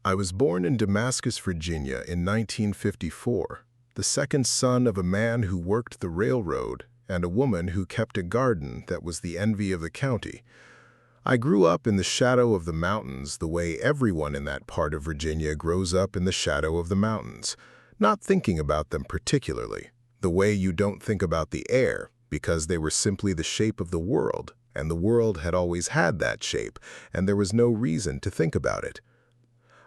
I was born in Damascus, Virginia in 1954, the second son of a man who worked the railroad and a woman who kept a garden that was the envy of the county. I grew up in the shadow of the mountains the way everyone in that part of Virginia grows up in the shadow of the mountains, not thinking about them particularly, the way you don't think about the air, because they were simply the shape of the world, and the world had always had that shape, and there was no reason to think about it.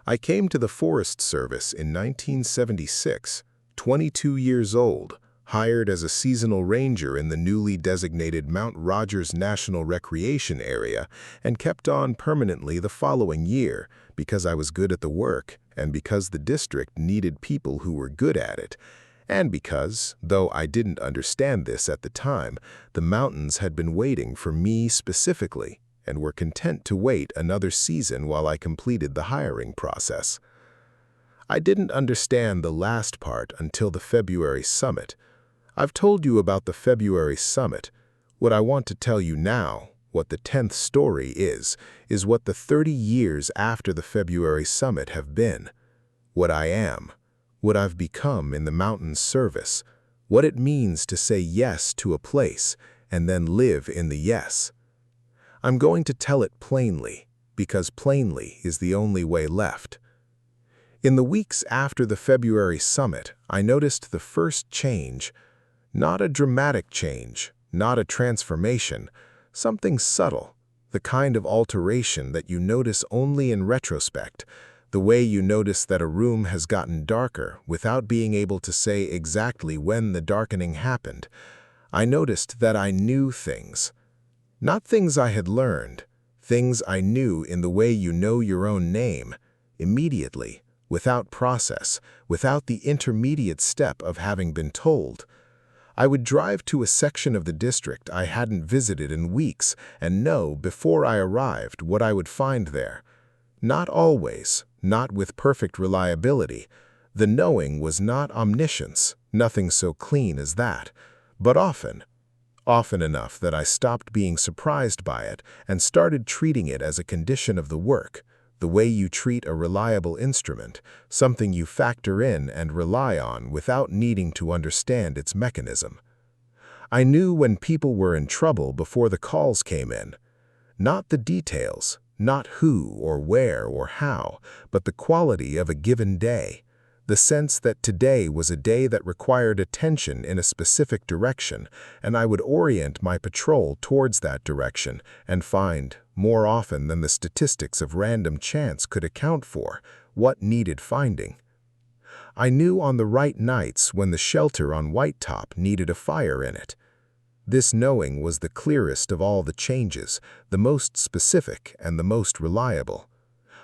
I came to the Forest Service in 1976, 22 years old, hired as a seasonal ranger in the newly designated Mount Rogers National Recreation Area, and kept on permanently the following year because I was good at the work and because the district needed people who were good at it, and because, though I didn't understand this at the time, the mountains had been waiting for me specifically and were content to wait another season while I completed the hiring process. I didn't understand the last part until the February summit. I've told you about the February summit. What I want to tell you now, what the 10th story is what the 30 years after the February summit have been. What I am, what I've become in the mountain service, what it means to say yes to a place and then live in the yes. I'm going to tell it plainly, because plainly is the only way left. In the weeks after the February summit, I noticed the first change. Not a dramatic change, not a transformation, something subtle, the kind of alteration that you notice only in retrospect, the way you notice that a room has gotten darker without being able to say exactly when the darkening happened. I noticed that I knew things. Not things I had learned, things I knew in the way you know your own name, immediately, without process, without the intermediate step of having been told. I would drive to a section of the district I hadn't visited in weeks and know before I arrived what I would find there. Not always, not with perfect reliability. The knowing was not omniscience, nothing so clean as that, but often enough that I stopped being surprised by it and started treating it as a condition of the work, the way you treat a reliable instrument, something you factor in and rely on without needing to understand its mechanism. I knew when people were in trouble before the calls came in. Not the details, not who or where or how, but the quality of a given day. The sense that today was a day that required attention in a specific direction, and I would orient my patrol towards that direction and find, more often than the statistics of random chance could account for, what needed finding. I knew on the right nights when the shelter on Whitetop needed a fire in it. This knowing was the clearest of all the changes, the most specific and the most reliable.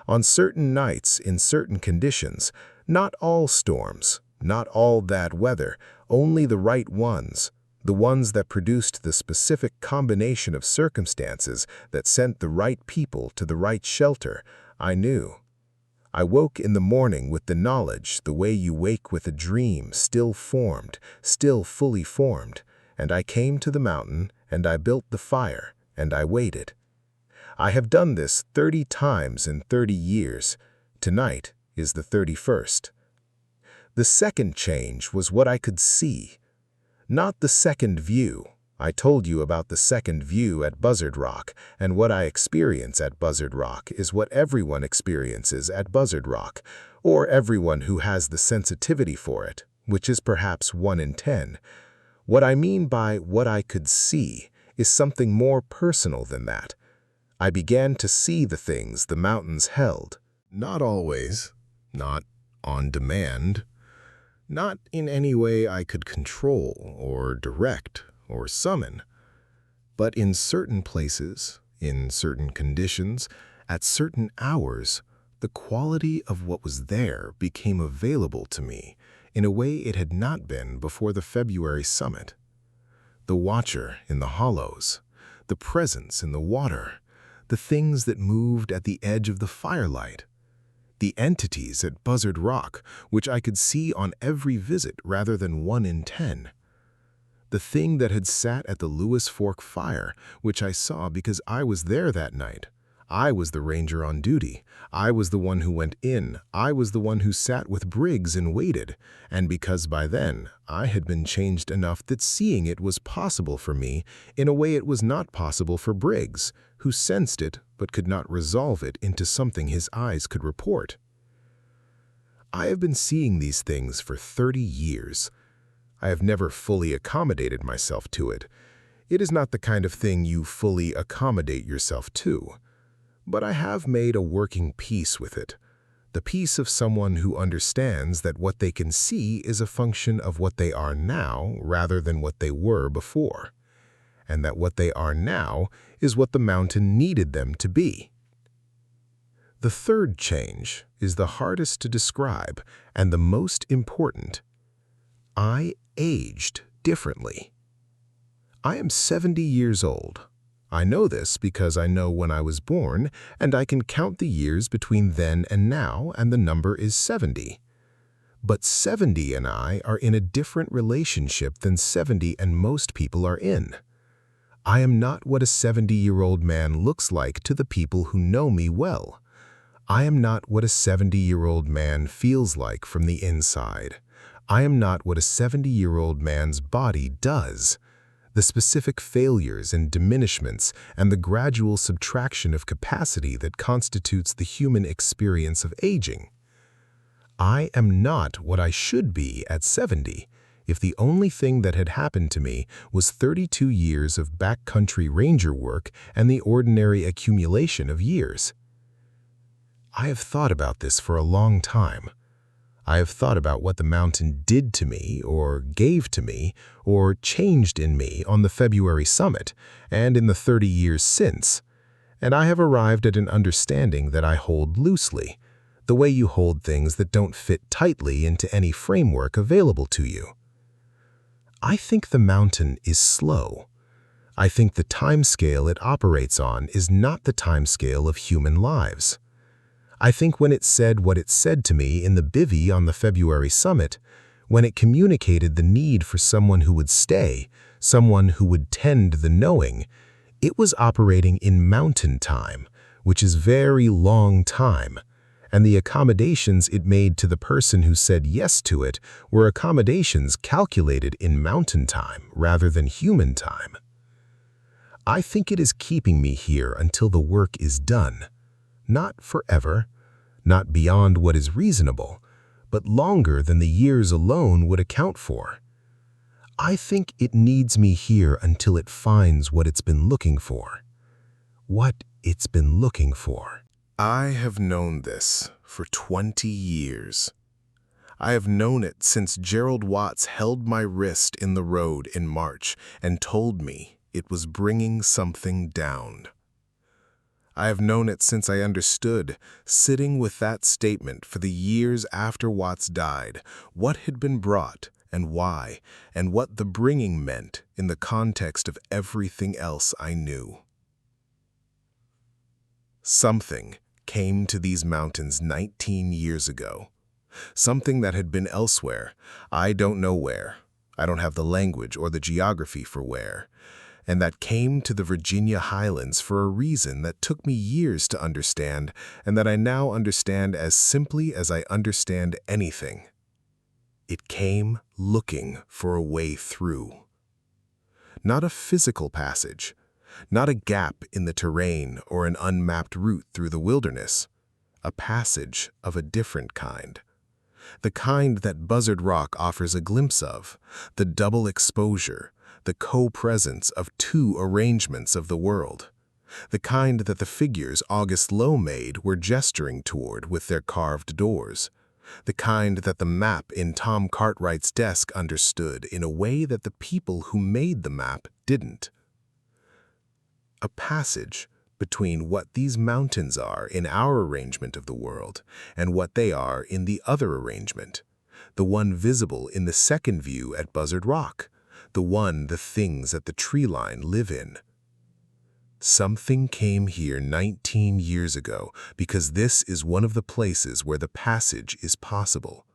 On certain nights, in certain conditions, not all storms, not all bad weather, only the right ones, the ones that produced the specific combination of circumstances that sent the right people to the right shelter, I knew. I woke in the morning with the knowledge the way you wake with a dream still formed, still fully formed, and I came to the mountain, and I built the fire, and I waited. I have done this 30 times in 30 years. Tonight is the 31st. The second change was what I could see. Not the second view. I told you about the second view at Buzzard Rock, and what I experience at Buzzard Rock is what everyone experiences at Buzzard Rock, or everyone who has the sensitivity for it, which is perhaps 1 in 10. What I mean by what I could see is something more personal than that. I began to see the things the mountains held. Not always, not on demand, not in any way I could control or direct or summon, but in certain places, in certain conditions, at certain hours, the quality of what was there became available to me in a way it had not been before the February summit. The watcher in the hollows, the presence in the water, the things that moved at the edge of the firelight, the entities at Buzzard Rock, which I could see on every visit rather than 1 in 10. The thing that had sat at the Lewis Fork fire, which I saw because I was there that night. I was the ranger on duty. I was the one who went in. I was the one who sat with Briggs and waited. And because by then, I had been changed enough that seeing it was possible for me in a way it was not possible for Briggs, who sensed it but could not resolve it into something his eyes could report. I have been seeing these things for 30 years. I have never fully accommodated myself to it. It is not the kind of thing you fully accommodate yourself to. But I have made a working peace with it, the peace of someone who understands that what they can see is a function of what they are now rather than what they were before, and that what they are now is what the mountain needed them to be. The third change is the hardest to describe and the most important. I aged differently. I am 70 years old. I know this because I know when I was born, and I can count the years between then and now, and the number is 70. But 70 and I are in a different relationship than 70 and most people are in. I am not what a 70-year-old man looks like to the people who know me well. I am not what a 70-year-old man feels like from the inside. I am not what a 70-year-old man's body does. The specific failures and diminishments and the gradual subtraction of capacity that constitutes the human experience of aging. I am not what I should be at 70 if the only thing that had happened to me was 32 years of backcountry ranger work and the ordinary accumulation of years. I have thought about this for a long time. I have thought about what the mountain did to me, or gave to me, or changed in me on the February summit and in the 30 years since, and I have arrived at an understanding that I hold loosely, the way you hold things that don't fit tightly into any framework available to you. I think the mountain is slow. I think the time scale it operates on is not the time scale of human lives. I think when it said what it said to me in the bivy on the February summit, when it communicated the need for someone who would stay, someone who would tend the knowing, it was operating in mountain time, which is very long time, and the accommodations it made to the person who said yes to it were accommodations calculated in mountain time rather than human time. I think it is keeping me here until the work is done. Not forever, not beyond what is reasonable, but longer than the years alone would account for. I think it needs me here until it finds what it's been looking for. What it's been looking for. I have known this for 20 years. I have known it since Gerald Watts held my wrist in the road in March and told me it was bringing something down. I have known it since I understood, sitting with that statement for the years after Watts died, what had been brought and why, and what the bringing meant in the context of everything else I knew. Something came to these mountains 19 years ago. Something that had been elsewhere. I don't know where. I don't have the language or the geography for where. And that came to the Virginia highlands for a reason that took me years to understand, and that I now understand as simply as I understand anything. It came looking for a way through. Not a physical passage, not a gap in the terrain or an unmapped route through the wilderness, a passage of a different kind. The kind that Buzzard Rock offers a glimpse of, the double exposure, the co-presence of two arrangements of the world, the kind that the figures August Lowe made were gesturing toward with their carved doors, the kind that the map in Tom Cartwright's desk understood in a way that the people who made the map didn't. A passage between what these mountains are in our arrangement of the world and what they are in the other arrangement, the one visible in the second view at Buzzard Rock, the one the things at the tree line live in. Something came here 19 years ago because this is one of the places where the passage is possible,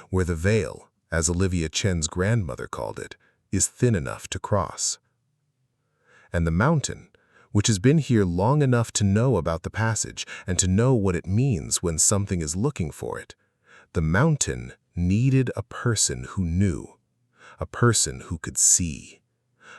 where the veil, as Olivia Chen's grandmother called it, is thin enough to cross. And the mountain, which has been here long enough to know about the passage and to know what it means when something is looking for it. The mountain needed a person who knew, a person who could see,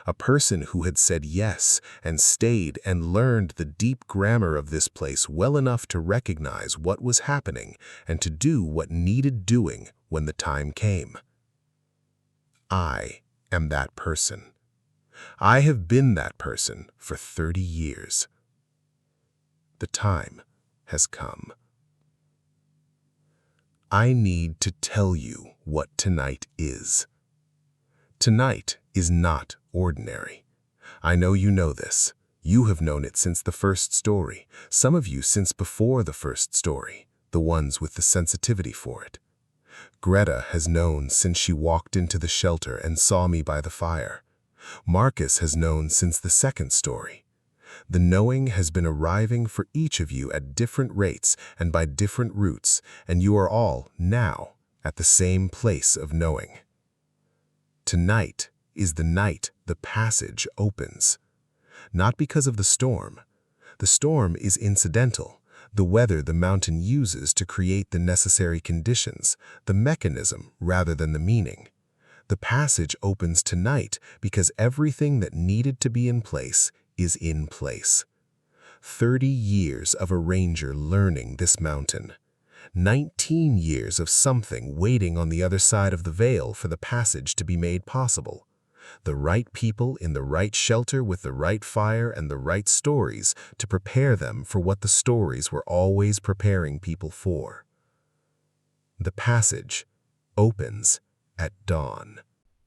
a person who had said yes and stayed and learned the deep grammar of this place well enough to recognize what was happening and to do what needed doing when the time came. I am that person. I have been that person for 30 years. The time has come. I need to tell you what tonight is. Tonight is not ordinary. I know you know this. You have known it since the first story, some of you since before the first story, the ones with the sensitivity for it. Greta has known since she walked into the shelter and saw me by the fire. Marcus has known since the second story. The knowing has been arriving for each of you at different rates and by different routes, and you are all, now, at the same place of knowing. Tonight is the night the passage opens. Not because of the storm. The storm is incidental, the weather the mountain uses to create the necessary conditions, the mechanism rather than the meaning. The passage opens tonight because everything that needed to be in place is in place. 30 years of a ranger learning this mountain. 19 years of something waiting on the other side of the veil for the passage to be made possible. The right people in the right shelter with the right fire and the right stories to prepare them for what the stories were always preparing people for. The passage opens at dawn.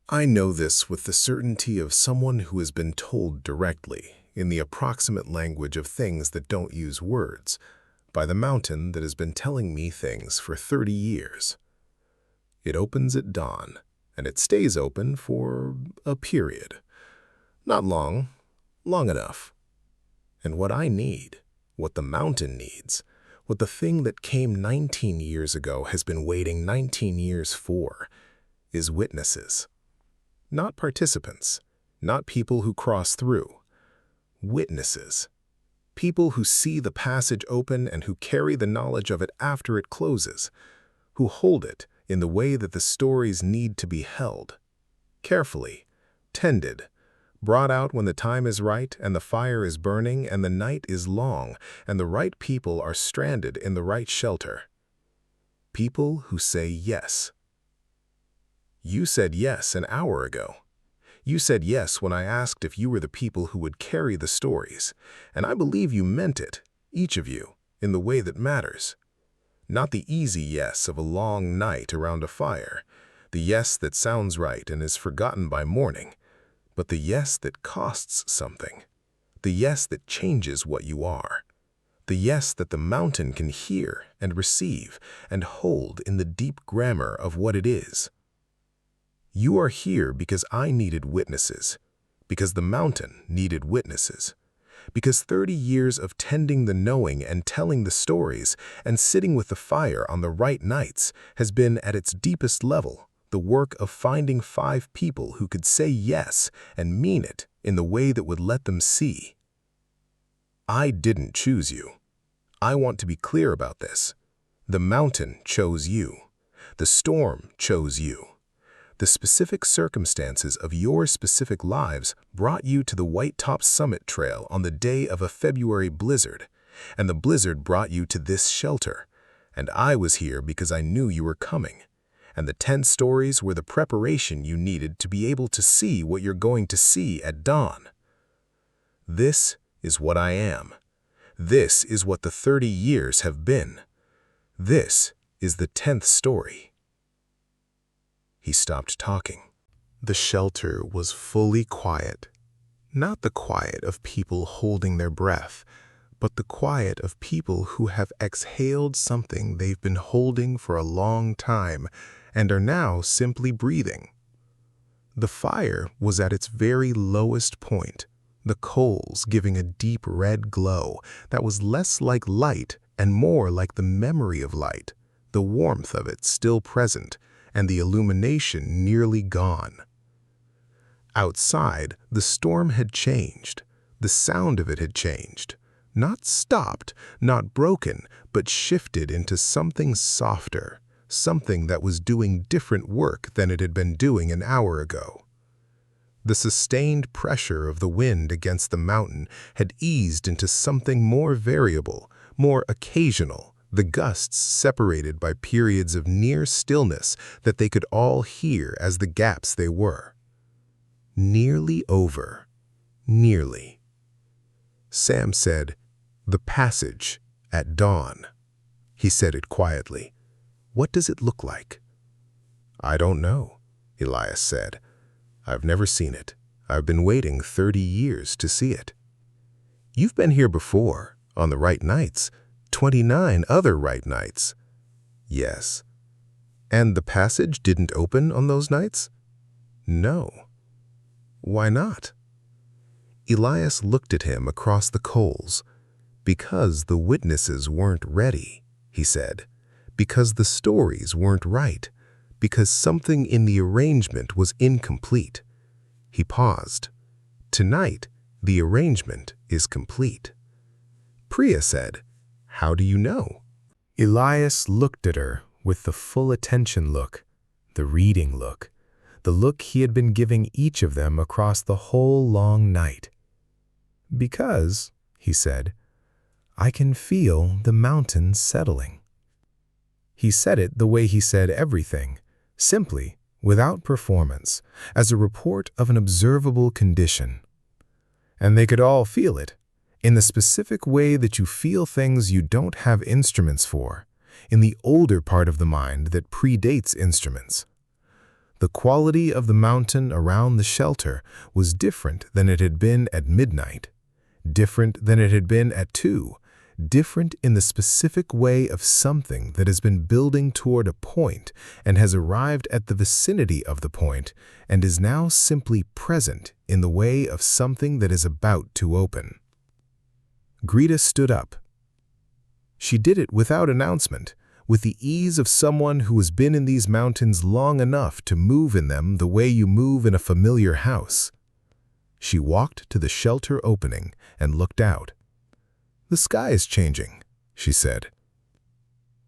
I know this with the certainty of someone who has been told directly, in the approximate language of things that don't use words, by the mountain that has been telling me things for 30 years. It opens at dawn, and it stays open for a period. Not long, long enough. And what I need, what the mountain needs, what the thing that came 19 years ago has been waiting 19 years for, is witnesses. Not participants, not people who cross through. Witnesses. People who see the passage open and who carry the knowledge of it after it closes, who hold it in the way that the stories need to be held. Carefully, tended, brought out when the time is right and the fire is burning and the night is long and the right people are stranded in the right shelter. People who say yes. You said yes an hour ago. You said yes when I asked if you were the people who would carry the stories, and I believe you meant it, each of you, in the way that matters. Not the easy yes of a long night around a fire, the yes that sounds right and is forgotten by morning, but the yes that costs something, the yes that changes what you are, the yes that the mountain can hear and receive and hold in the deep grammar of what it is. You are here because I needed witnesses, because the mountain needed witnesses, because 30 years of tending the knowing and telling the stories and sitting with the fire on the right nights has been at its deepest level the work of finding 5 people who could say yes and mean it in the way that would let them see. I didn't choose you. I want to be clear about this. The mountain chose you. The storm chose you. The specific circumstances of your specific lives brought you to the Whitetop Summit Trail on the day of a February blizzard, and the blizzard brought you to this shelter, and I was here because I knew you were coming, and the 10 stories were the preparation you needed to be able to see what you're going to see at dawn. This is what I am. This is what the 30 years have been. This is the 10th story. He stopped talking. The shelter was fully quiet. Not the quiet of people holding their breath, but the quiet of people who have exhaled something they've been holding for a long time and are now simply breathing. The fire was at its very lowest point, the coals giving a deep red glow that was less like light and more like the memory of light, the warmth of it still present, and the illumination nearly gone. Outside, the storm had changed, The sound of it had changed. Not stopped, not broken, but shifted into something softer, something that was doing different work than it had been doing an hour ago. The sustained pressure of the wind against the mountain had eased into something more variable, more occasional, the gusts separated by periods of near stillness that they could all hear as the gaps they were. Nearly over. Nearly. Sam said, "The passage, at dawn." He said it quietly. "What does it look like?" "I don't know," Elias said. "I've never seen it. I've been waiting 30 years to see it." "You've been here before, on the right nights, 29 other right nights." "Yes." "And the passage didn't open on those nights?" "No." "Why not?" Elias looked at him across the coals. "Because the witnesses weren't ready," he said. "Because the stories weren't right. Because something in the arrangement was incomplete." He paused. "Tonight, the arrangement is complete." Priya said, "How do you know?" Elias looked at her with the full attention look, the reading look, the look he had been giving each of them across the whole long night. "Because," he said, "I can feel the mountains settling." He said it the way he said everything, simply, without performance, as a report of an observable condition. And they could all feel it, in the specific way that you feel things you don't have instruments for, in the older part of the mind that predates instruments. The quality of the mountain around the shelter was different than it had been at midnight, different than it had been at 2, different in the specific way of something that has been building toward a point and has arrived at the vicinity of the point and is now simply present in the way of something that is about to open. Greta stood up. She did it without announcement, with the ease of someone who has been in these mountains long enough to move in them the way you move in a familiar house. She walked to the shelter opening and looked out. "The sky is changing," she said.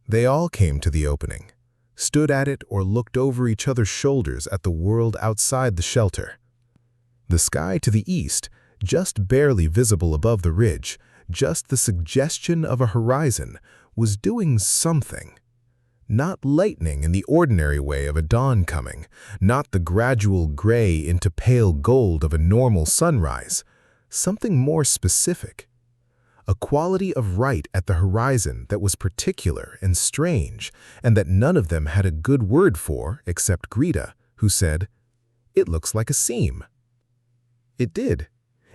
They all came to the opening, stood at it or looked over each other's shoulders at the world outside the shelter. The sky to the east, just barely visible above the ridge, just the suggestion of a horizon, was doing something. Not lightning in the ordinary way of a dawn coming, not the gradual gray into pale gold of a normal sunrise, something more specific. A quality of right at the horizon that was particular and strange, and that none of them had a good word for except Greta, who said, "It looks like a seam." It did.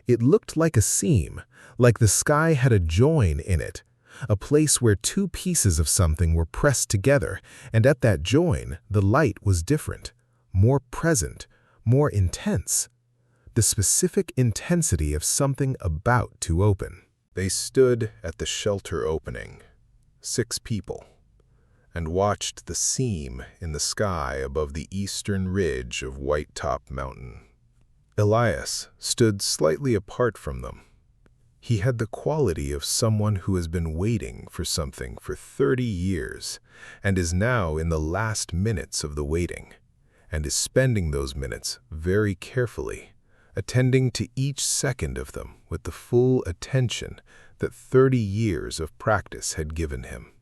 It looked like a seam, like the sky had a join in it, a place where two pieces of something were pressed together, and at that join the light was different, more present, more intense, the specific intensity of something about to open. They stood at the shelter opening, 6 people, and watched the seam in the sky above the eastern ridge of Whitetop Mountain. Elias stood slightly apart from them. He had the quality of someone who has been waiting for something for 30 years and is now in the last minutes of the waiting, and is spending those minutes very carefully, attending to each second of them with the full attention that 30 years of practice had given him.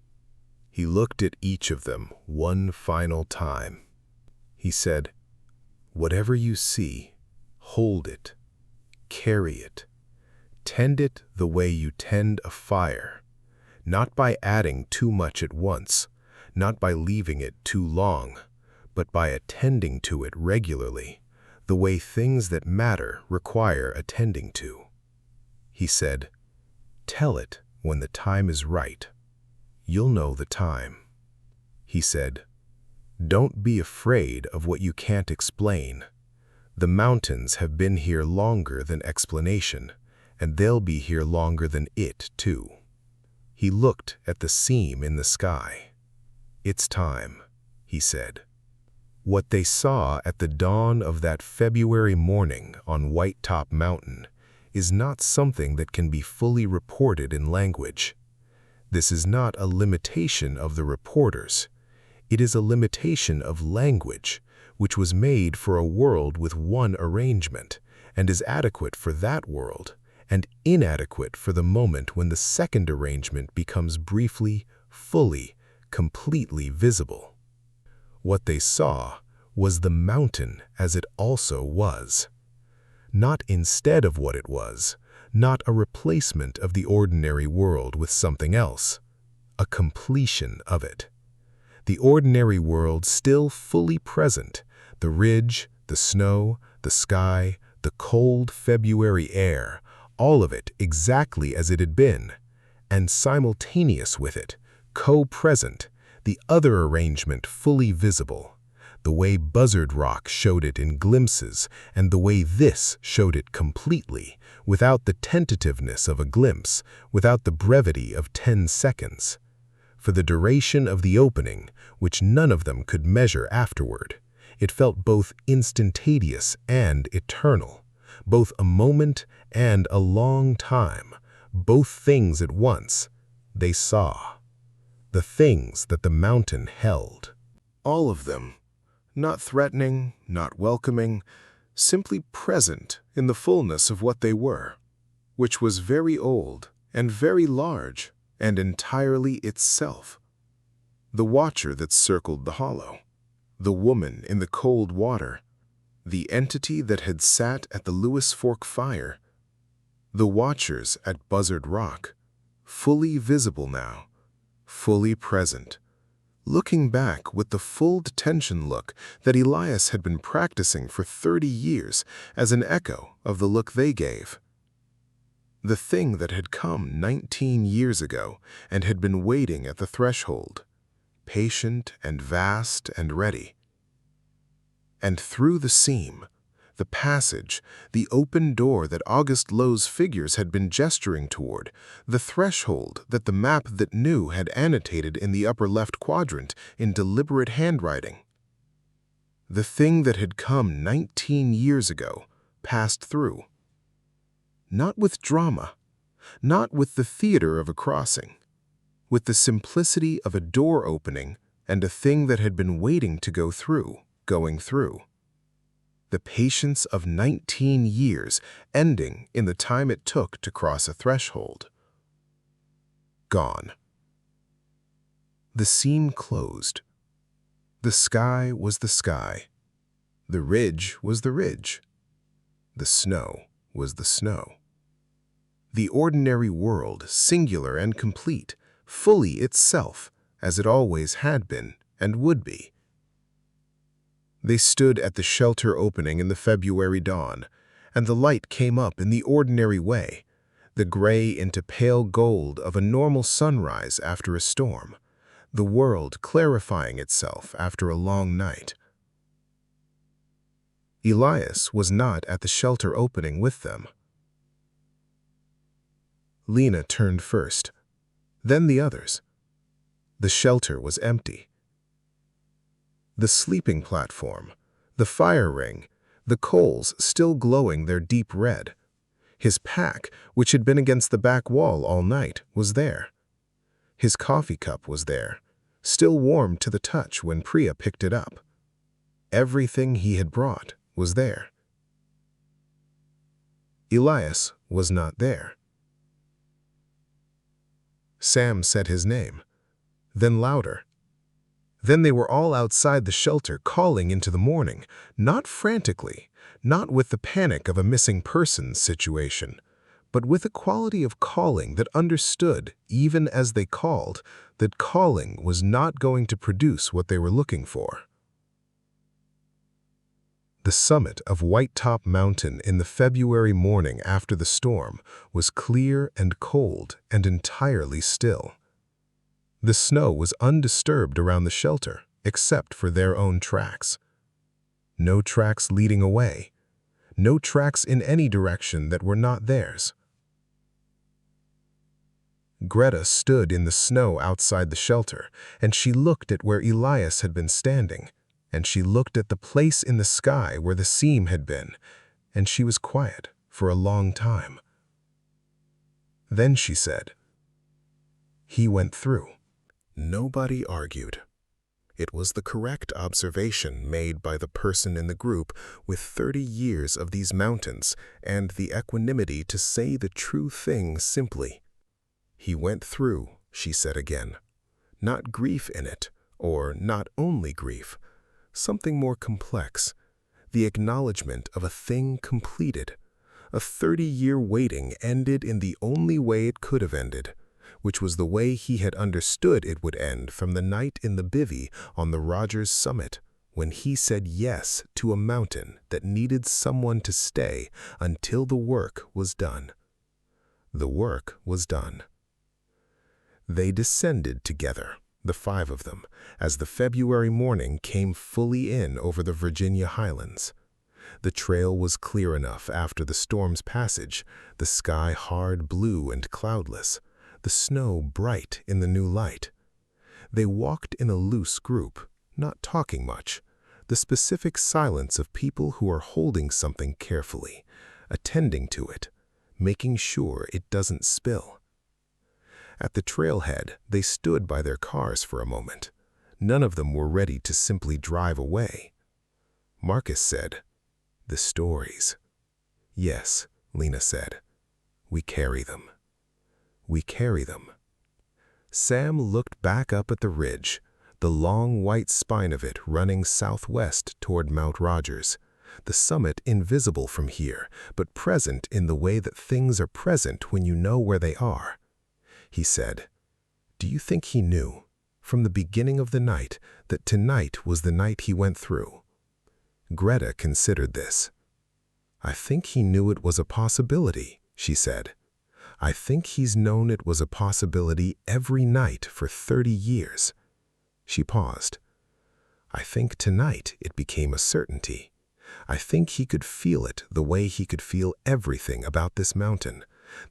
He looked at each of them one final time. He said, "Whatever you see, hold it, carry it, tend it the way you tend a fire, not by adding too much at once, not by leaving it too long, but by attending to it regularly, the way things that matter require attending to." He said, "Tell it when the time is right. You'll know the time." He said, "Don't be afraid of what you can't explain. The mountains have been here longer than explanation, and they'll be here longer than it, too." He looked at the seam in the sky. "It's time," he said. What they saw at the dawn of that February morning on Whitetop Mountain is not something that can be fully reported in language. This is not a limitation of the reporters. It is a limitation of language, which was made for a world with one arrangement, and is adequate for that world, and inadequate for the moment when the second arrangement becomes briefly, fully, completely visible. What they saw was the mountain as it also was. Not instead of what it was, not a replacement of the ordinary world with something else, a completion of it. The ordinary world still fully present, the ridge, the snow, the sky, the cold February air, all of it exactly as it had been, and simultaneous with it, co-present, the other arrangement fully visible, the way Buzzard Rock showed it in glimpses and the way this showed it completely, without the tentativeness of a glimpse, without the brevity of 10 seconds. For the duration of the opening, which none of them could measure afterward, it felt both instantaneous and eternal, both a moment and a long time, both things at once. They saw the things that the mountain held. All of them, not threatening, not welcoming, simply present in the fullness of what they were, which was very old and very large and entirely itself. The watcher that circled the hollow, the woman in the cold water, the entity that had sat at the Lewis Fork fire, the watchers at Buzzard Rock, fully visible now, fully present, looking back with the full detention look that Elias had been practicing for 30 years as an echo of the look they gave. The thing that had come 19 years ago and had been waiting at the threshold, patient and vast and ready. And through the seam, the passage, the open door that August Lowe's figures had been gesturing toward, the threshold that the map that knew had annotated in the upper left quadrant in deliberate handwriting. The thing that had come 19 years ago passed through. Not with drama, not with the theater of a crossing, with the simplicity of a door opening and a thing that had been waiting to go through, going through. The patience of 19 years ending in the time it took to cross a threshold. Gone. The seam closed. The sky was the sky. The ridge was the ridge. The snow was the snow. The ordinary world, singular and complete, fully itself, as it always had been and would be. They stood at the shelter opening in the February dawn, and the light came up in the ordinary way, the gray into pale gold of a normal sunrise after a storm, the world clarifying itself after a long night. Elias was not at the shelter opening with them. Lena turned first, then the others. The shelter was empty. The sleeping platform, the fire ring, the coals still glowing their deep red. His pack, which had been against the back wall all night, was there. His coffee cup was there, still warm to the touch when Priya picked it up. Everything he had brought was there. Elias was not there. Sam said his name, then louder. Then they were all outside the shelter calling into the morning, not frantically, not with the panic of a missing persons situation, but with a quality of calling that understood, even as they called, that calling was not going to produce what they were looking for. The summit of Whitetop Mountain in the February morning after the storm was clear and cold and entirely still. The snow was undisturbed around the shelter, except for their own tracks. No tracks leading away, no tracks in any direction that were not theirs. Greta stood in the snow outside the shelter, and she looked at where Elias had been standing, and she looked at the place in the sky where the seam had been, and she was quiet for a long time. Then she said, "He went through." Nobody argued. It was the correct observation made by the person in the group with 30 years of these mountains and the equanimity to say the true thing simply. "He went through," she said again. Not grief in it, or not only grief, something more complex, the acknowledgement of a thing completed. A 30-year waiting ended in the only way it could have ended, which was the way he had understood it would end from the night in the bivy on the Rogers summit, when he said yes to a mountain that needed someone to stay until the work was done. The work was done. They descended together, the 5 of them, as the February morning came fully in over the Virginia highlands. The trail was clear enough after the storm's passage, the sky hard blue and cloudless, the snow bright in the new light. They walked in a loose group, not talking much, the specific silence of people who are holding something carefully, attending to it, making sure it doesn't spill. At the trailhead, they stood by their cars for a moment. None of them were ready to simply drive away. Marcus said, "The stories." "Yes," Lena said. "We carry them. We carry them." Sam looked back up at the ridge, the long white spine of it running southwest toward Mount Rogers, the summit invisible from here, but present in the way that things are present when you know where they are. He said, "Do you think he knew, from the beginning of the night, that tonight was the night he went through?" Greta considered this. "I think he knew it was a possibility," she said. "I think he's known it was a possibility every night for 30 years. She paused. "I think tonight it became a certainty. I think he could feel it the way he could feel everything about this mountain,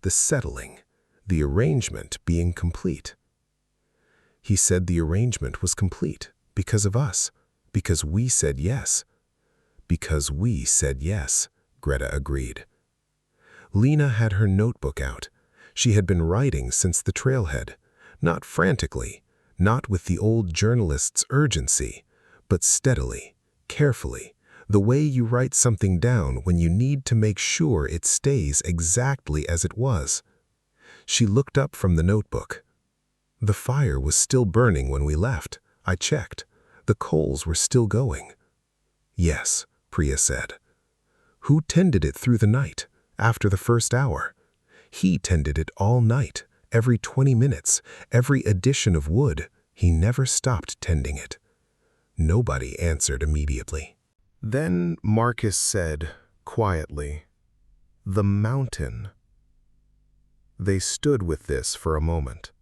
the settling, the arrangement being complete." He said the arrangement was complete because of us, because we said yes. "Because we said yes," Greta agreed. Lena had her notebook out. She had been writing since the trailhead, not frantically, not with the old journalist's urgency, but steadily, carefully, the way you write something down when you need to make sure it stays exactly as it was. She looked up from the notebook. "The fire was still burning when we left. I checked. The coals were still going." "Yes," Priya said. "Who tended it through the night, after the first hour?" "He tended it all night, every 20 minutes, every addition of wood. He never stopped tending it." Nobody answered immediately. Then Marcus said, quietly, "The mountain." They stood with this for a moment.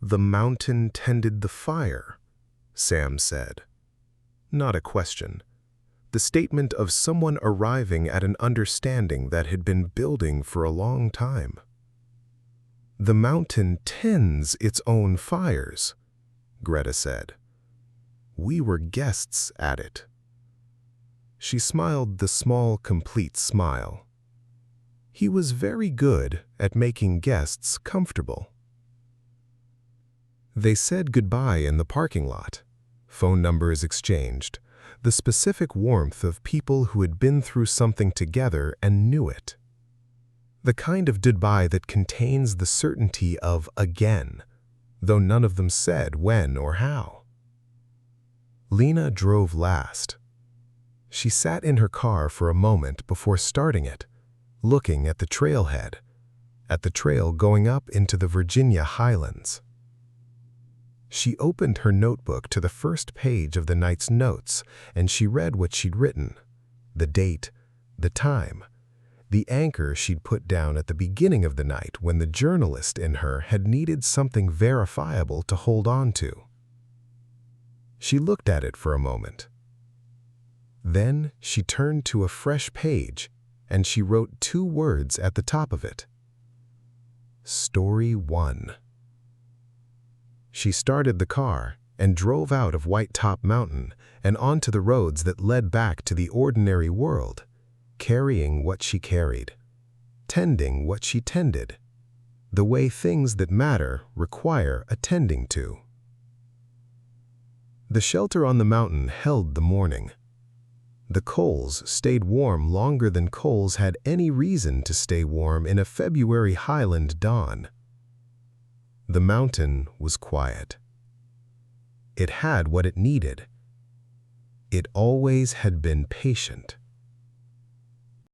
"The mountain tended the fire," Sam said. Not a question. The statement of someone arriving at an understanding that had been building for a long time. "The mountain tends its own fires," Greta said. "We were guests at it." She smiled the small, complete smile. He was very good at making guests comfortable. They said goodbye in the parking lot. Phone numbers exchanged. The specific warmth of people who had been through something together and knew it. The kind of goodbye that contains the certainty of again, though none of them said when or how. Lena drove last. She sat in her car for a moment before starting it, looking at the trailhead, at the trail going up into the Virginia highlands. She opened her notebook to the first page of the night's notes, and she read what she'd written, the date, the time, the anchor she'd put down at the beginning of the night when the journalist in her had needed something verifiable to hold on to. She looked at it for a moment. Then she turned to a fresh page, and she wrote 2 words at the top of it. Story 1. She started the car and drove out of Whitetop Mountain and onto the roads that led back to the ordinary world, carrying what she carried, tending what she tended, the way things that matter require attending to. The shelter on the mountain held the morning. The coals stayed warm longer than coals had any reason to stay warm in a February highland dawn. The mountain was quiet. It had what it needed. It always had been patient.